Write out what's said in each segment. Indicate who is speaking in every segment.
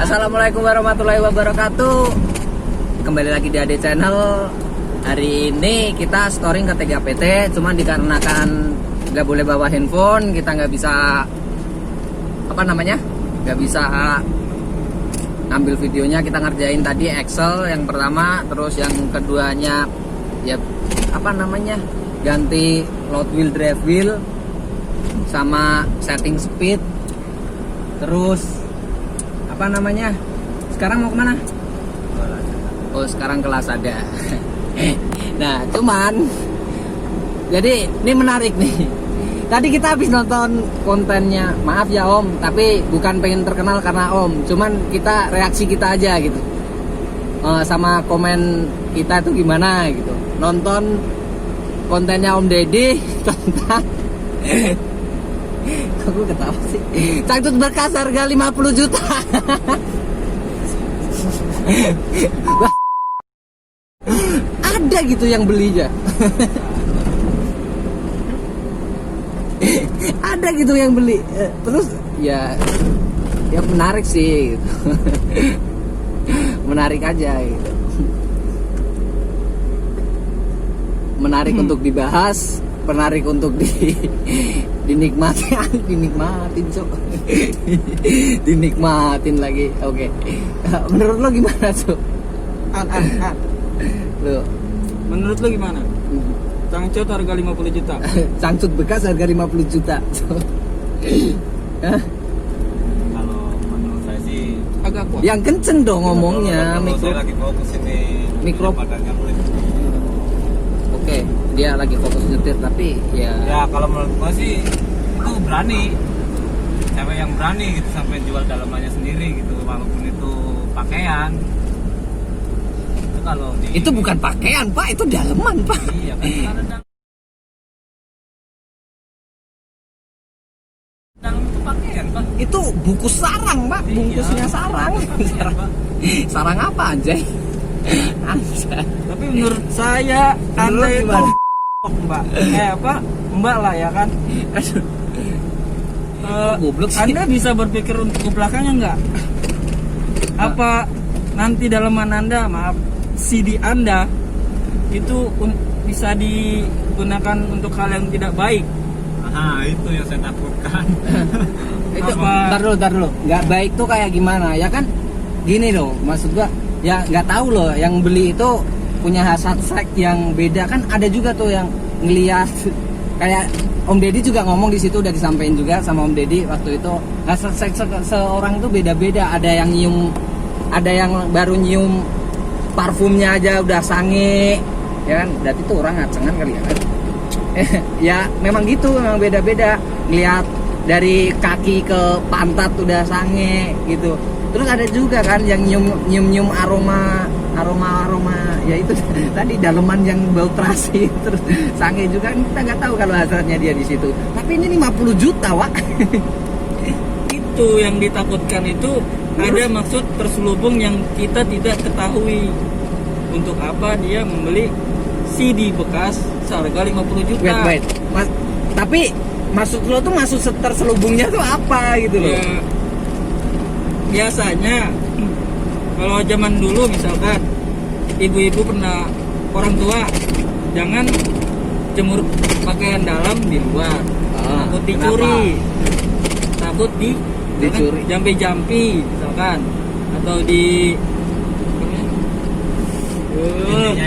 Speaker 1: Assalamualaikum warahmatullahi wabarakatuh. Kembali lagi di Ade Channel. Hari ini kita storing ke 3PT, cuman dikarenakan nggak boleh bawa handphone, kita nggak bisa nggak bisa ngambil videonya. Kita ngerjain tadi Excel yang pertama, terus yang keduanya ya ganti load wheel, drive wheel, sama setting speed. Terus sekarang mau kemana? Oh, sekarang kelas ada. Nah, cuman jadi ini menarik nih. Tadi kita habis nonton kontennya, maaf ya Om, tapi bukan pengen terkenal karena Om, cuman kita reaksi kita aja gitu, sama komen kita tuh gimana gitu. Nonton kontennya Om Deddy tentang aku ketawa sih, cangcut bekas harga 50 juta. Ada gitu yang belinya. Ada gitu yang beli. Terus ya menarik sih gitu. Menarik aja gitu. Menarik untuk dibahas, menarik untuk dinikmatin Cok. Dinikmatin lagi. Oke. Menurut lo gimana Cok? Lo
Speaker 2: menurut lo gimana? Cangcut harga 50 juta.
Speaker 1: Cangcut bekas harga 50 juta.
Speaker 3: Kalau menurut saya sih
Speaker 2: Agak kuat.
Speaker 1: Yang kenceng dong ngomongnya.
Speaker 3: kalau saya lagi fokus ini
Speaker 1: Mikro.
Speaker 3: badannya mulai.
Speaker 1: Oke, dia lagi fokus nyetir tapi ya
Speaker 3: Kalau menurut gua sih itu berani. Cewek yang berani gitu sampai jual dalamannya sendiri gitu, walaupun itu pakaian. Itu kalau
Speaker 1: itu bukan pakaian Pak, itu daleman Pak.
Speaker 3: Iya kan, ada dalam itu pakaian Pak.
Speaker 1: Itu bungkus sarang Pak, bungkusnya sarang. Sarang apa anjay? Anjay.
Speaker 2: Tapi menurut saya Anda itu Mbak. Mbak lah ya kan.
Speaker 1: Goblok sih.
Speaker 2: Anda bisa berpikir untuk ke belakangnya enggak? Apa nanti dalaman Anda, CD Anda itu bisa digunakan untuk hal yang tidak baik?
Speaker 3: Itu yang saya takutkan.
Speaker 1: Itu tar dulu. Nggak baik tuh kayak gimana? Ya kan gini loh, maksud gua ya nggak tahu loh, yang beli itu punya hasrat seks yang beda kan. Ada juga tuh yang ngeliat kayak Om Deddy juga ngomong di situ, udah disampaikan juga sama Om Deddy waktu itu, hasrat seks seorang tuh beda-beda. Ada yang nyium, ada yang baru nyium parfumnya aja udah sange, ya kan? Berarti tuh orang ngacengan kali ya kan? Ya memang gitu, memang beda-beda. Ngeliat dari kaki ke pantat udah sange gitu. Terus ada juga kan yang nyium aroma ya itu tadi daleman yang bau terasi, terus sange juga. Kita nggak tahu kalau hasratnya dia di situ. Tapi ini 50 juta Wak.
Speaker 2: Itu yang ditakutkan itu ada maksud terselubung yang kita tidak ketahui. Untuk apa dia membeli CD bekas seharga 50 juta?
Speaker 1: Wait. Tapi maksud lo tuh, maksud terselubungnya tuh apa gitu loh?
Speaker 2: Ya, biasanya kalau zaman dulu misalkan ibu-ibu pernah, orang tua jangan jemur pakaian dalam di luar, takut dicuri, takut
Speaker 1: dicuri,
Speaker 2: jampi misalkan, atau
Speaker 3: intinya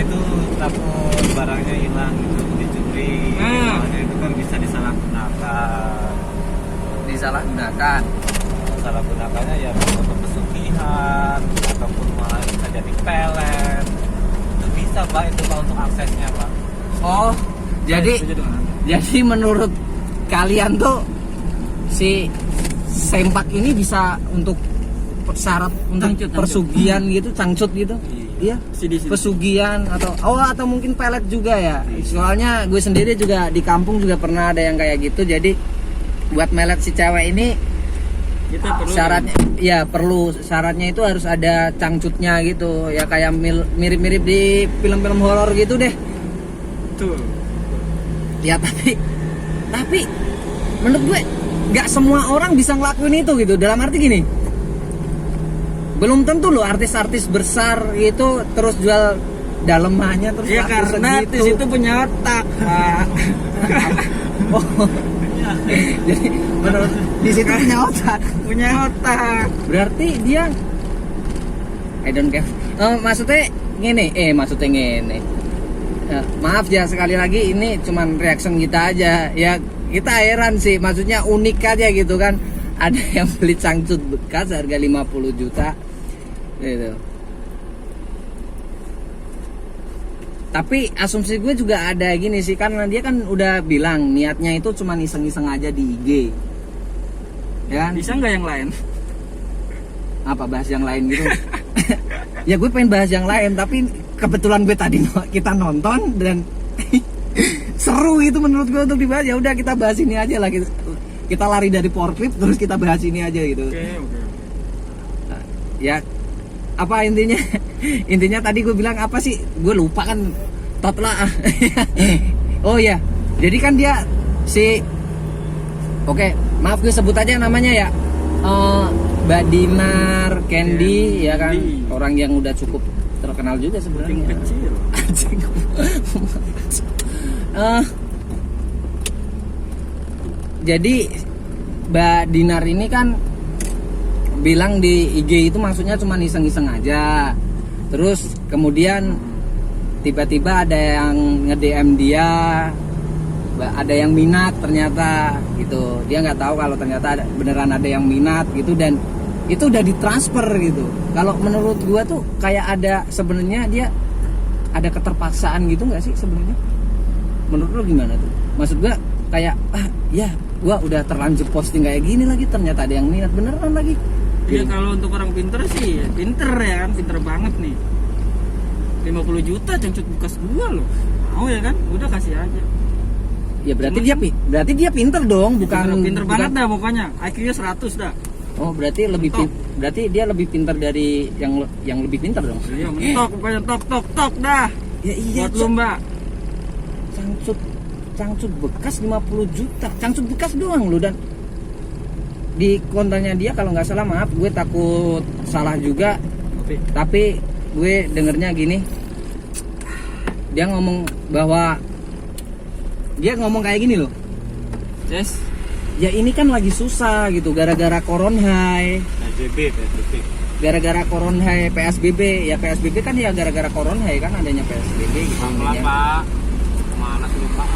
Speaker 3: itu takut barangnya hilang gitu, dicuri. Soalnya itu kan bisa disalahgunakan. Salah gunakannya ya untuk pesugihan ataupun malah bisa jadi pelet. Itu bisa Pak, itu Pak untuk aksesnya Pak.
Speaker 1: Oh, jadi menurut kalian tuh si sempak ini bisa untuk syarat untuk persugihan gitu, cangcut gitu? Iya. Pesugihan atau mungkin pelet juga ya. Soalnya gue sendiri juga di kampung juga pernah ada yang kayak gitu. Jadi buat melet si cewek ini
Speaker 2: kita perlu
Speaker 1: syaratnya syaratnya itu harus ada cangcutnya gitu ya, kayak mirip-mirip di film-film horor gitu deh
Speaker 2: tuh
Speaker 1: ya. Tapi menurut gue nggak semua orang bisa ngelakuin itu gitu. Dalam arti gini, belum tentu loh artis-artis besar itu terus jual dalemannya terus
Speaker 2: Ya
Speaker 1: laku
Speaker 2: karena
Speaker 1: segitu.
Speaker 2: artis itu punya otak, Pak.
Speaker 1: Oh. Jadi menurut di situ punya otak.
Speaker 2: Punya otak.
Speaker 1: Berarti dia I don't care. Maksudnya ngene. Maaf ya sekali lagi ini cuman reaction kita aja. Ya kita heran sih, maksudnya unik aja gitu kan. Ada yang beli cangcut bekas harga 50 juta gitu. Tapi asumsi gue juga ada gini sih, karena dia kan udah bilang niatnya itu cuma iseng-iseng aja di IG. Ya kan?
Speaker 2: Bisa nggak yang lain?
Speaker 1: Apa bahas yang lain gitu? Ya gue pengen bahas yang lain, tapi kebetulan gue tadi kita nonton dan seru itu menurut gue untuk dibahas. Ya udah kita bahas ini aja lah, kita lari dari power clip terus kita bahas ini aja gitu.
Speaker 2: Oke.
Speaker 1: Ya apa intinya? Intinya tadi gue bilang apa sih? Gue lupa kan. Tot lah. Oh ya, jadi kan dia Oke, maaf gue sebut aja namanya ya. Mbak Dinar Candy ya kan, orang yang udah cukup terkenal juga sebenarnya.
Speaker 2: Kecil.
Speaker 1: Jadi Mbak Dinar ini kan bilang di IG itu maksudnya cuma iseng-iseng aja. Terus kemudian tiba-tiba ada yang nge-DM dia, ada yang minat ternyata gitu. Dia nggak tahu kalau ternyata beneran ada yang minat gitu, dan itu udah ditransfer gitu. Kalau menurut gua tuh kayak ada sebenarnya dia ada keterpaksaan gitu nggak sih sebenarnya? Menurut lo gimana tuh? Maksud gua kayak ya gua udah terlanjur posting kayak gini lagi, ternyata ada yang minat beneran lagi.
Speaker 2: Ya kalau untuk orang pinter sih, pinter ya kan, pinter banget nih. 50 juta cangcut bekas gua loh. Mau ya kan? Udah kasih aja.
Speaker 1: Ya berarti dia pinter dong, bukan
Speaker 2: Pinter banget dah pokoknya. IQ-nya 100 dah.
Speaker 1: Oh, berarti berarti dia lebih pinter dari yang lebih pinter dong.
Speaker 2: Iya, mentok pokoknya tok dah.
Speaker 1: Ya iya.
Speaker 2: Buat lu, Mbak.
Speaker 1: Cangcut bekas 50 juta. Cangcut bekas doang lo, dan di kontennya dia kalau nggak salah, maaf gue takut salah juga, tapi gue dengernya gini, dia ngomong kayak gini loh.
Speaker 2: Yes.
Speaker 1: Ya ini kan lagi susah gitu gara-gara Coronhai.
Speaker 3: PSBB.
Speaker 1: Gara-gara Coronhai, PSBB. Ya PSBB kan ya gara-gara Coronhai kan adanya PSBB gitu.
Speaker 3: Pelan-pelan, Pak. Mana sih, Pak?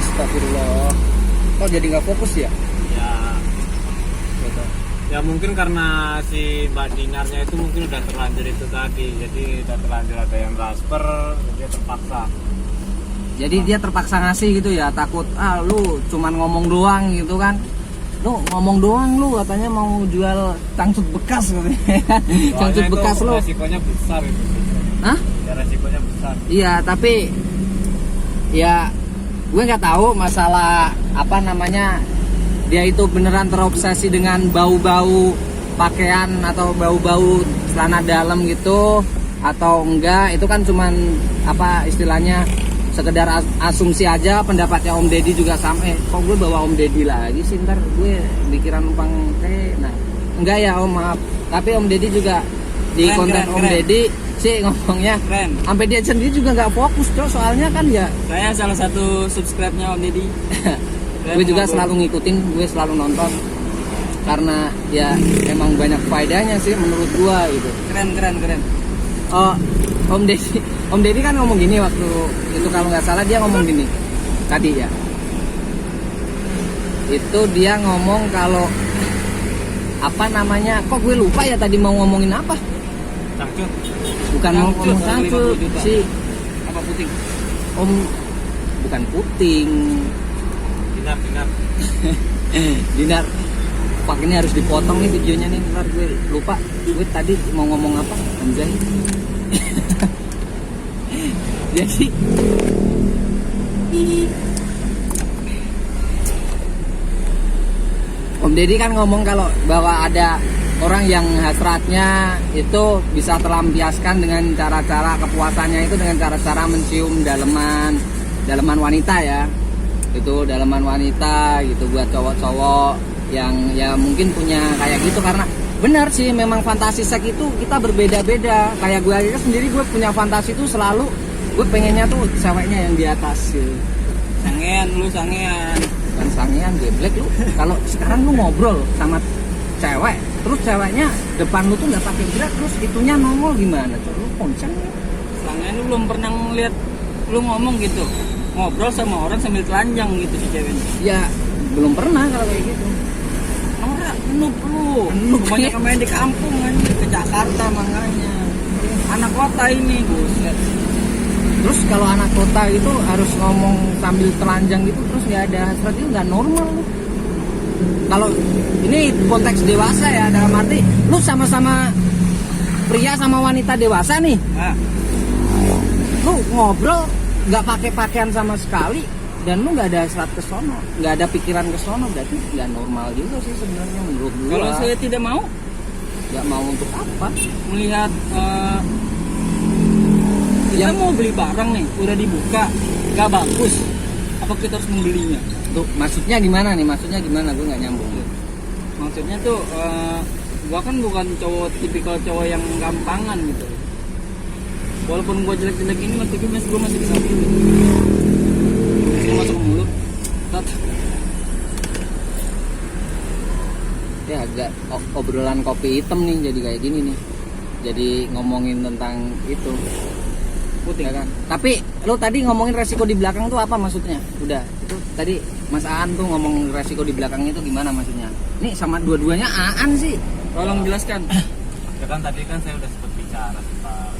Speaker 1: Astagfirullah. Kok jadi nggak fokus ya?
Speaker 3: Ya,
Speaker 1: Gitu.
Speaker 3: ya mungkin karena si Mbak Dinarnya itu mungkin udah terlanjur itu tadi. Jadi udah terlanjur ada yang transfer, dia terpaksa.
Speaker 1: Jadi dia terpaksa ngasih gitu ya, takut lu cuman ngomong doang gitu kan. Lu ngomong doang lu katanya mau jual cangcut bekas katanya. Cangcut
Speaker 3: Soalnya
Speaker 1: bekas
Speaker 3: itu
Speaker 1: lu.
Speaker 3: resikonya besar itu.
Speaker 1: Hah?
Speaker 3: Ya resikonya besar.
Speaker 1: Iya, tapi ya gue nggak tahu masalah apa namanya, dia itu beneran terobsesi dengan bau-bau pakaian atau bau-bau celana dalam gitu atau enggak. Itu kan cuman apa istilahnya, sekedar asumsi aja. Pendapatnya Om Deddy juga sama. Kok gue bawa Om Deddy lagi sih, ntar gue pikiran numpang nah enggak ya Om, maaf. Tapi Om Deddy juga di konten Om Deddy sih ngomongnya
Speaker 2: Keren.
Speaker 1: sampai dia sendiri juga nggak fokus Cok, soalnya kan ya
Speaker 2: Saya salah satu subscribe-nya Om Deddy.
Speaker 1: gue juga selalu ngikutin, gue selalu nonton karena ya emang banyak faedahnya sih menurut gue gitu.
Speaker 2: Keren.
Speaker 1: Oh, Om Deddy kan ngomong gini waktu itu, kalau nggak salah dia ngomong gini tadi ya. Itu dia ngomong kalau apa namanya, kok gue lupa ya tadi mau ngomongin apa.
Speaker 3: Cangcut.
Speaker 1: Bukan mau
Speaker 2: Cangcut,
Speaker 1: ngomong cangcut
Speaker 2: 50 juta.
Speaker 1: si
Speaker 2: Apa puting?
Speaker 1: Om, bukan puting.
Speaker 3: Dinar.
Speaker 1: Dinar, pak ini harus dipotong nih videonya nih, ntar gue lupa. Gue tadi mau ngomong apa, anjay. Jadi Om Deddy kan ngomong kalau bahwa ada orang yang hasratnya itu bisa terlampiaskan dengan cara-cara kepuasannya itu dengan cara-cara mencium daleman wanita ya. Itu daleman wanita gitu buat cowok-cowok yang ya mungkin punya kayak gitu, karena benar sih, memang fantasi seks itu kita berbeda-beda. Kayak gue aja sendiri, gue punya fantasi itu selalu gue pengennya tuh ceweknya yang di atas gitu.
Speaker 2: Sangean lu, sangean.
Speaker 1: Bukan sangean, geblek lu. Kalau sekarang lu ngobrol sama cewek, terus ceweknya depan lu tuh nggak pakai gerak, terus itunya nongol gimana tuh? Lu koncang.
Speaker 2: Sangean lu belum pernah ngeliat lu ngomong gitu, ngobrol sama orang sambil telanjang gitu si ceweknya.
Speaker 1: Ya belum pernah kalau kayak gitu.
Speaker 2: Norak, noob lu.
Speaker 1: Noob,
Speaker 2: Banyak
Speaker 1: ya.
Speaker 2: main di kampung anjir, ke Jakarta makanya. Anak kota ini, buset.
Speaker 1: Terus kalau anak kota itu harus ngomong sambil telanjang gitu, terus nggak ada hasrat, itu nggak normal lu. Kalau ini konteks dewasa ya, dalam arti lu sama-sama pria sama wanita dewasa nih,
Speaker 2: Nah,
Speaker 1: lu ngobrol nggak pakai pakaian sama sekali dan lu nggak ada hasrat ke sono, nggak ada pikiran ke sono, berarti nggak normal juga sih sebenarnya menurut gua.
Speaker 2: kalau saya tidak mau
Speaker 1: Nggak mau untuk apa?
Speaker 2: melihat kita
Speaker 1: Yang-
Speaker 2: mau beli barang nih, udah dibuka, gak bagus, apa kita harus membelinya?
Speaker 1: Tuh maksudnya gimana nih? Maksudnya gimana? Gue nggak nyambung.
Speaker 2: Maksudnya tuh, gua kan bukan cowok tipikal cowok yang gampangan gitu. Walaupun gua jelek-jelek ini, tapi gua masih bisa pilih. Masih masuk ke mulut. Tat.
Speaker 1: Ya agak obrolan kopi hitam nih jadi kayak gini nih. Jadi ngomongin tentang itu.
Speaker 2: Putih.
Speaker 1: Ya kan? Tapi lo tadi ngomongin resiko di belakang tuh apa maksudnya? Udah, itu tadi Mas Aan tuh ngomong resiko di belakangnya itu gimana maksudnya? Nih sama dua-duanya Aan sih.
Speaker 2: Tolong jelaskan.
Speaker 3: Ya kan tadi kan saya udah sempat bicara, sempat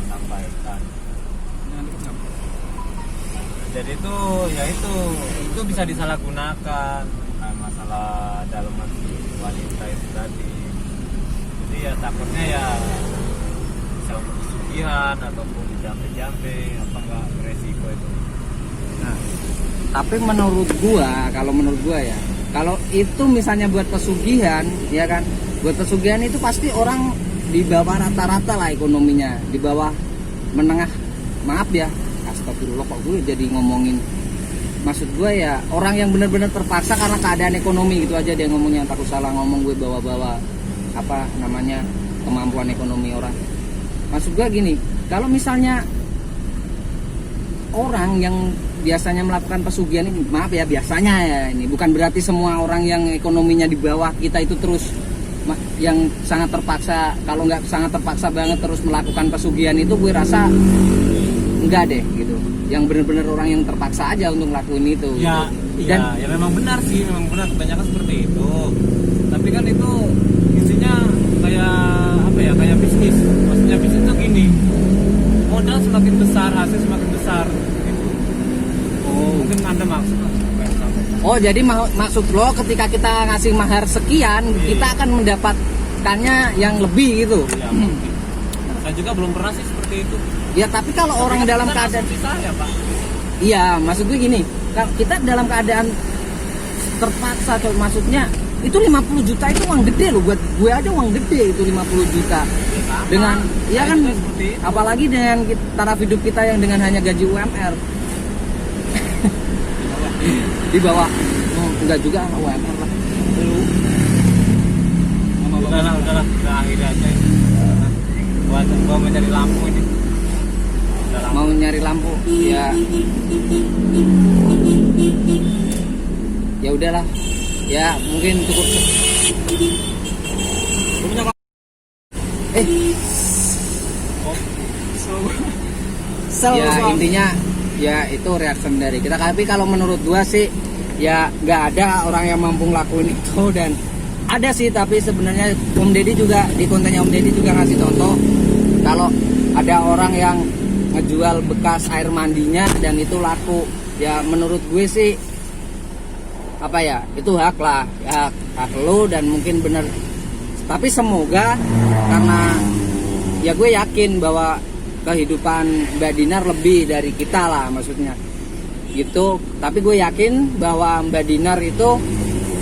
Speaker 3: sampaikan. Jadi itu ya itu bisa disalahgunakan. Nah, masalah dalaman si wanita itu tadi. Jadi ya takutnya ya bisa untuk pesugihan ataupun jampe-jampe, apa enggak beresiko itu.
Speaker 1: Nah, tapi menurut gua ya, kalau itu misalnya buat pesugihan, ya kan, buat pesugihan itu pasti orang di bawah rata-rata lah ekonominya, di bawah menengah. Maaf ya, astagfirullah kok gue jadi ngomongin. Maksud gue ya orang yang benar-benar terpaksa karena keadaan ekonomi gitu aja dia ngomongnya, takut salah ngomong gue bawa-bawa apa namanya kemampuan ekonomi orang. Maksud gue gini, kalau misalnya orang yang biasanya melakukan pesugihan ini, maaf ya biasanya ya, ini bukan berarti semua orang yang ekonominya di bawah kita itu terus yang sangat terpaksa, kalau nggak sangat terpaksa banget terus melakukan pesugihan itu, gue rasa enggak deh gitu. Yang benar-benar orang yang terpaksa aja untuk ngelakuin itu
Speaker 3: Ya,
Speaker 1: gitu.
Speaker 3: ya memang benar sih, memang benar kebanyakan seperti itu. Tapi kan itu intinya kayak apa ya, kayak bisnis. Maksudnya bisnis itu gini, modal semakin besar, hasil semakin besar. Gitu. Oh, mungkin Anda maksud apa yang disampaikan.
Speaker 1: Oh, jadi maksud lo ketika kita ngasih mahar sekian,
Speaker 3: Iya.
Speaker 1: kita akan mendapatkannya yang lebih gitu.
Speaker 3: Ya, mungkin. Saya juga belum pernah sih seperti itu.
Speaker 1: Ya, tapi kalau orang
Speaker 3: Tapi kan
Speaker 1: dalam
Speaker 3: bukan
Speaker 1: keadaan,
Speaker 3: asumsi saya, Pak.
Speaker 1: iya, maksud gue gini, kita dalam keadaan terpaksa, coy, maksudnya itu 50 juta itu uang gede loh, buat gue aja uang gede itu 50 juta.
Speaker 3: Sama.
Speaker 1: Dengan, ya
Speaker 3: Saya
Speaker 1: kan,
Speaker 3: juga seperti itu.
Speaker 1: apalagi dengan taraf hidup kita yang dengan hanya gaji UMR. Di bawah, oh, enggak juga UMR lah.
Speaker 3: Udahlah, udah akhirnya aja. Gua mau cari lampu ini. Udah lampu.
Speaker 1: Mau nyari lampu, ya udahlah, ya mungkin cukup.
Speaker 2: Lu punya
Speaker 1: Ya intinya ya itu reaction dari kita. Tapi kalau menurut gua sih ya nggak ada orang yang mampu ngelakuin itu, dan ada sih tapi sebenarnya Om Deddy juga di kontennya Om Deddy juga ngasih contoh kalau ada orang yang ngejual bekas air mandinya dan itu laku. Ya menurut gue sih apa ya, itu hak lah, hak lo dan mungkin bener. Tapi semoga, karena ya gue yakin bahwa kehidupan Mbak Dinar lebih dari kita lah maksudnya gitu. Tapi gue yakin bahwa Mbak Dinar itu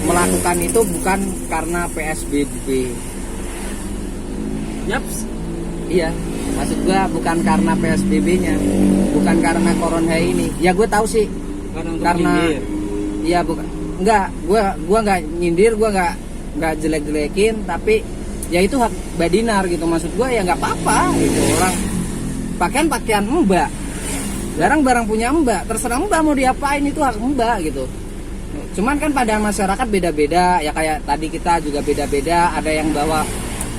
Speaker 1: melakukan itu bukan karena PSBB.
Speaker 2: Yaps.
Speaker 1: Iya, maksud gue bukan karena PSBB-nya, bukan karena corona ini. Ya gue tahu sih, karena iya bukan, enggak, gue nggak nyindir, gue nggak jelek-jelekin, tapi ya itu hak Mbak Dinar gitu. Maksud gue ya nggak apa-apa gitu, orang pakaian Mbak, barang punya Mbak, terserah Mbak mau diapain, itu hak Mbak gitu. Cuman kan pada masyarakat beda-beda ya, kayak tadi kita juga beda-beda. Ada yang bawa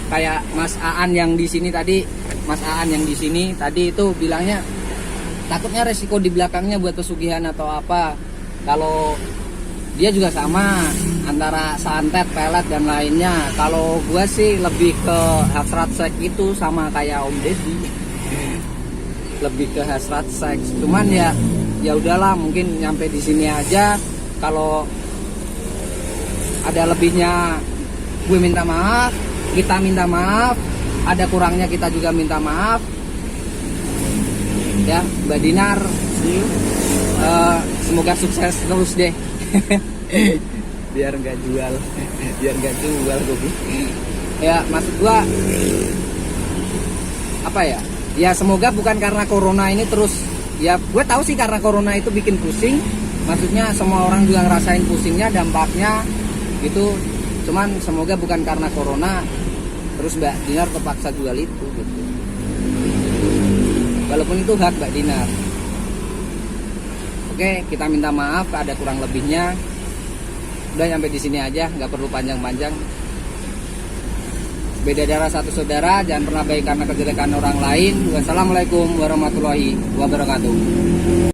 Speaker 1: kayak Mas Aan yang di sini tadi, Mas Aan yang di sini tadi itu bilangnya takutnya resiko di belakangnya buat pesugihan atau apa. Kalau dia juga sama antara santet, pelet dan lainnya. Kalau gua sih lebih ke hasrat seks itu, sama kayak Om Deddy, lebih ke hasrat seks. Cuman ya udahlah, mungkin nyampe di sini aja. Kalau ada lebihnya gue minta maaf, kita minta maaf, ada kurangnya kita juga minta maaf ya Mbak Dinar. Semoga sukses terus deh. biar nggak jual gue. Ya maksud gua apa ya, ya semoga bukan karena corona ini terus. Ya gue tahu sih karena corona itu bikin pusing, maksudnya semua orang juga ngerasain pusingnya, dampaknya gitu. Cuman semoga bukan karena corona terus Mbak Dinar terpaksa jual itu gitu. Walaupun itu hak Mbak Dinar. Oke, kita minta maaf ada kurang lebihnya. Udah sampai di sini aja, nggak perlu panjang-panjang. Beda darah satu saudara, jangan pernah baik karena kejelekan orang lain. Wassalamualaikum warahmatullahi wabarakatuh.